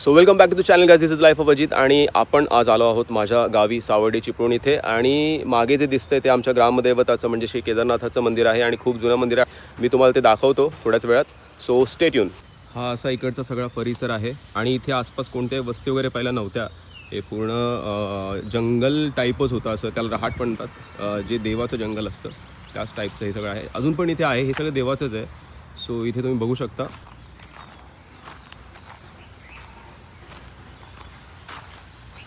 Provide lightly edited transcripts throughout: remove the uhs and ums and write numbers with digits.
So welcome back to the channel guys, this is life of Ajit. आणि आपण आज आलो आहोत माझ्या गावी सावर्डे चिपळूण इथे. आणि मागे जे दिसतंय ते आमच्या ग्रामदैवताचं म्हणजे श्री केदारनाथाचं मंदिर आहे आणि खूप जुनं मंदिर आहे. मी तुम्हाला ते दाखवतो थोड्याच वेळात. So stay tune. हा असा इकडचा सगळा परिसर आहे आणि इथे आसपास कोणत्याही वस्ती वगैरे पहिल्या नव्हत्या. हे पूर्ण जंगल टाईपच होतं, असं त्याला रहाट म्हणतात. जे देवाचं जंगल असतं त्याच टाईपचं हे सगळं आहे. अजून पण इथे आहे, हे सगळं देवाचंच आहे. सो इथे तुम्ही बघू शकता.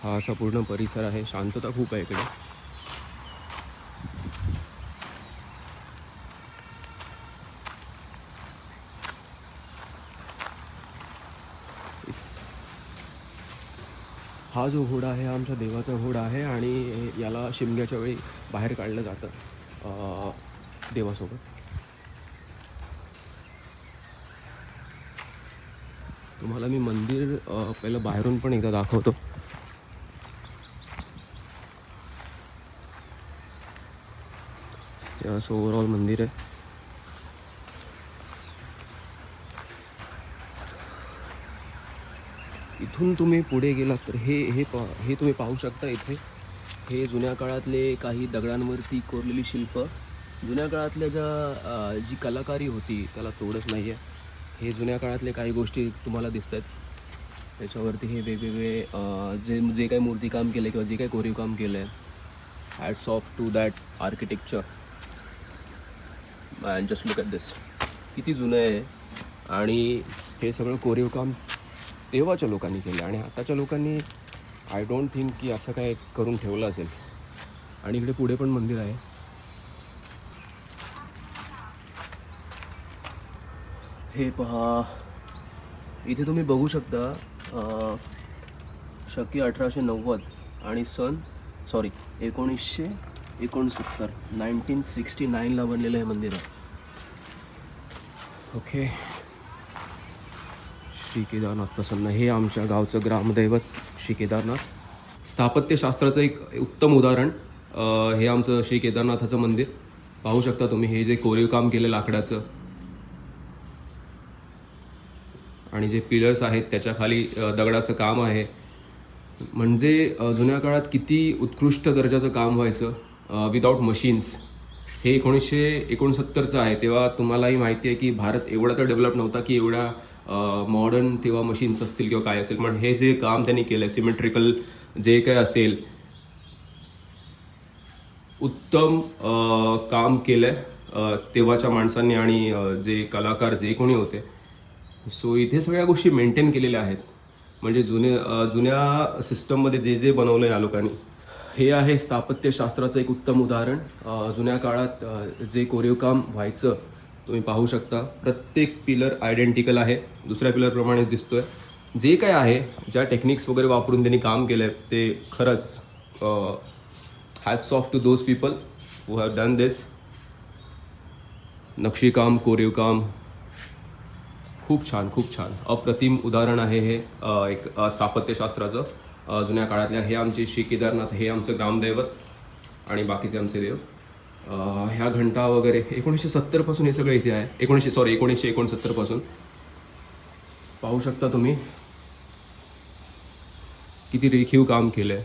हा असा पूर्ण परिसर आहे, शांतता खूप आहे इकडे. हा जो घोडा आहे आमच्या देवाचा घोडा आहे आणि याला शिमग्याच्या वेळी बाहेर काढलं जातं देवासोबत. तुम्हाला मी मंदिर पहिलं बाहेरून पण एकदा दाखवतो. असं ओव्हरऑल मंदिर आहे. इथून तुम्ही पुढे गेलात तर हे तुम्ही पाहू शकता. इथे हे जुन्या काळातले काही दगडांवरती कोरलेली शिल्प. जुन्या काळातल्या जी कलाकारी होती त्याला तोडच नाही आहे. हे जुन्या काळातले काही गोष्टी तुम्हाला दिसत आहेत. त्याच्यावरती हे वेगवेगळे जे काही मूर्तिकाम केले किंवा जे काही कोरीव काम केलं आहे, hats off to that architecture. And just look at this, किती जुनं आहे. आणि हे सगळं कोरीव काम तेव्हाच्या लोकांनी केलं आणि आताच्या लोकांनी आय डोंट थिंक की असं काय करून ठेवलं असेल. आणि इकडे पुढे पण मंदिर आहे. हे पहा, इथे तुम्ही बघू शकता शके 1890 आणि सन 1969 1969ला बनलेलं हे मंदिर आहे. ओके. श्री केदारनाथ प्रसन्न, हे आमच्या गावचं ग्रामदैवत श्री केदारनाथ. स्थापत्यशास्त्राचं एक उत्तम उदाहरण हे आमचं श्री केदारनाथाचं मंदिर. पाहू शकता तुम्ही हे जे कोरीव काम केलं लाकडाचं आणि जे पिलर्स आहेत त्याच्या खाली दगडाचं काम आहे. म्हणजे जुन्या काळात किती उत्कृष्ट दर्जाचं काम व्हायचं विदाऊट मशीन्स. हे 1969चं आहे. तेव्हा तुम्हालाही माहिती आहे की भारत एवढा तर डेव्हलप नव्हता की एवढा मॉडर्न तेव्हा मशीन्स असतील किंवा काय असेल. पण हे जे काम त्यांनी केलं आहे, सिमेट्रिकल जे काय असेल, उत्तम काम केलं आहे तेव्हाच्या माणसांनी आणि जे कलाकार जे कोणी होते. सो इथे सगळ्या गोष्टी मेंटेन केलेल्या आहेत. म्हणजे जुन्या सिस्टममध्ये जे बनवलं आहे या लोकांनी. हे आहे स्थापत्यशास्त्राचं एक उत्तम उदाहरण. जुन्या काळात जे कोरीव काम व्हायचं तुम्ही पाहू शकता. प्रत्येक पिलर आयडेंटिकल आहे, दुसऱ्या पिलरप्रमाणेच दिसतोय. जे काय आहे, ज्या टेक्निक्स वगैरे वापरून त्यांनी काम केलं आहे ते खरंच hats off to those people who have done this. नक्षीकाम, कोरीव काम खूप छान, खूप छान, अप्रतिम उदाहरण आहे हे एक स्थापत्यशास्त्राचं जुन्या काळातल्या. हे आमचे श्री केदारनाथ, हे आमचं ग्रामदैवत आणि बाकीचे आमचे देव. ह्या घंटा वगैरे 1970 पासून हे सगळं इथे आहे. 1969 पासून पाहू शकता तुम्ही किती रेखीव काम केलं आहे.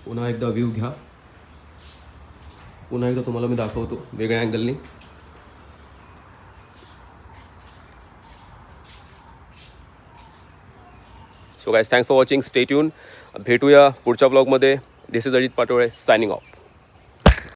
पुन्हा एकदा व्ह्यू घ्या. पुन्हा एकदा तुम्हाला मी दाखवतो वेगळ्या अँगलनी. So guys, thanks for watching. Stay tune. भेटूया पुढच्या ब्लॉगमध्ये. This is Ajit Patole signing of.